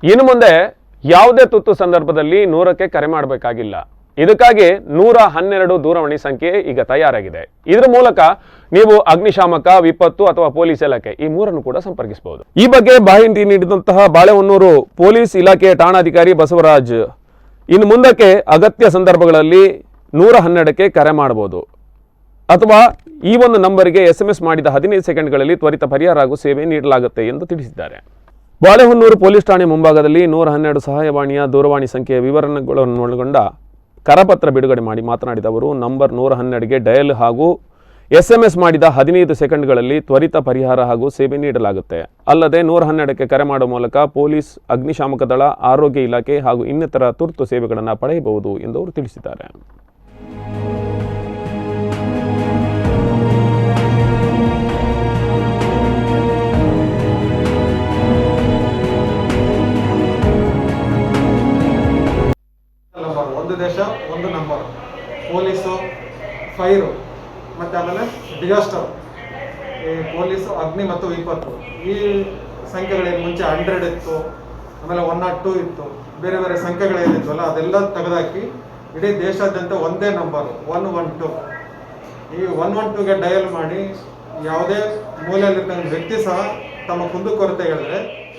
ಇನ್ನು ಮುಂದೆ ಯಾವುದೇ ತುರ್ತು ಸಂದರ್ಭದಲ್ಲಿ 100ಕ್ಕೆ ಕರೆ ಮಾಡಬೇಕಾಗಿಲ್ಲ. ಇದಕ್ಕಾಗಿ 112 ದೂರವಾಣಿ ಸಂಖ್ಯೆ ಈಗ ತಯಾರಾಗಿದೆ. ಇದರ ಮೂಲಕ ನೀವು ಅಗ್ನಿಶಾಮಕ, ವಿಪತ್ತು ಅಥವಾ ಪೊಲೀಸ್ ಇಲಾಖೆ ಈ ಮೂರನ್ನು ಕೂಡ ಸಂಪರ್ಕಿಸಬಹುದು. ಈ ಬಗ್ಗೆ ಮಾಹಿತಿ ನೀಡಿದಂತಹ ಬಾಳೆಹೊನ್ನೂರು ಪೊಲೀಸ್ ಇಲಾಖೆಯ ಠಾಣಾಧಿಕಾರಿ ಬಸವರಾಜ್, ಇನ್ನು ಮುಂದಕ್ಕೆ ಅಗತ್ಯ ಸಂದರ್ಭಗಳಲ್ಲಿ 112ಕ್ಕೆ ಕರೆ ಮಾಡಬಹುದು ಅಥವಾ ಈ ಒಂದು ನಂಬರಿಗೆ SMS ಮಾಡಿದ 15 ಸೆಕೆಂಡ್ಗಳಲ್ಲಿ ತ್ವರಿತ ಪರಿಹಾರ ಹಾಗೂ ಸೇವೆ ನೀಡಲಾಗುತ್ತೆ ಎಂದು ತಿಳಿಸಿದ್ದಾರೆ. ಬಾಳೆಹೊನ್ನೂರು ಪೊಲೀಸ್ ಠಾಣೆ ಮುಂಭಾಗದಲ್ಲಿ 112 ಸಹಾಯವಾಣಿಯ ದೂರವಾಣಿ ಸಂಖ್ಯೆಯ ವಿವರಗಳನ್ನು ಒಳಗೊಂಡ ಕರಪತ್ರ ಬಿಡುಗಡೆ ಮಾಡಿ ಮಾತನಾಡಿದ ಅವರು, ನಂಬರ್ 112ಗೆ ಡಯಲ್ ಹಾಗೂ SMS ಮಾಡಿದ 15 ಸೆಕೆಂಡ್ಗಳಲ್ಲಿ ತ್ವರಿತ ಪರಿಹಾರ ಹಾಗೂ ಸೇವೆ ನೀಡಲಾಗುತ್ತೆ. ಅಲ್ಲದೆ 112ಕ್ಕೆ ಕರೆ ಮಾಡುವ ಮೂಲಕ ಪೊಲೀಸ್, ಅಗ್ನಿಶಾಮಕ ದಳ, ಆರೋಗ್ಯ ಇಲಾಖೆ ಹಾಗೂ ಇನ್ನಿತರ ತುರ್ತು ಸೇವೆಗಳನ್ನು ಪಡೆಯಬಹುದು ಎಂದು ಅವರು ತಿಳಿಸಿದ್ದಾರೆ. ಒಂದು ದೇಶ ಒಂದು ನಂಬರ್, ಪೊಲೀಸು, ಫೈರು ಮತ್ತು ಆಮೇಲೆ ಡಿಸಾಸ್ಟರ್, ಈ ಪೊಲೀಸು, ಅಗ್ನಿ ಮತ್ತು ವಿಪತ್ತು, ಈ ಸಂಖ್ಯೆಗಳೇನು ಮುಂಚೆ 100 ಇತ್ತು, ಆಮೇಲೆ 102 ಇತ್ತು, ಬೇರೆ ಬೇರೆ ಸಂಖ್ಯೆಗಳೇನಿದ್ವಲ್ಲ ಅದೆಲ್ಲ ತೆಗೆದಾಕಿ ಇಡೀ ದೇಶಾದ್ಯಂತ ಒಂದೇ ನಂಬರು 112. ಈ 112ಗೆ ಡಯಲ್ ಮಾಡಿ ಯಾವುದೇ ಮೂಲೆಯಲ್ಲಿರ್ತಕ್ಕಂಥ ವ್ಯಕ್ತಿ ಸಹ ತಮ್ಮ ಕುಂದುಕೊರತೆ ಹೇಳಿದ್ರೆ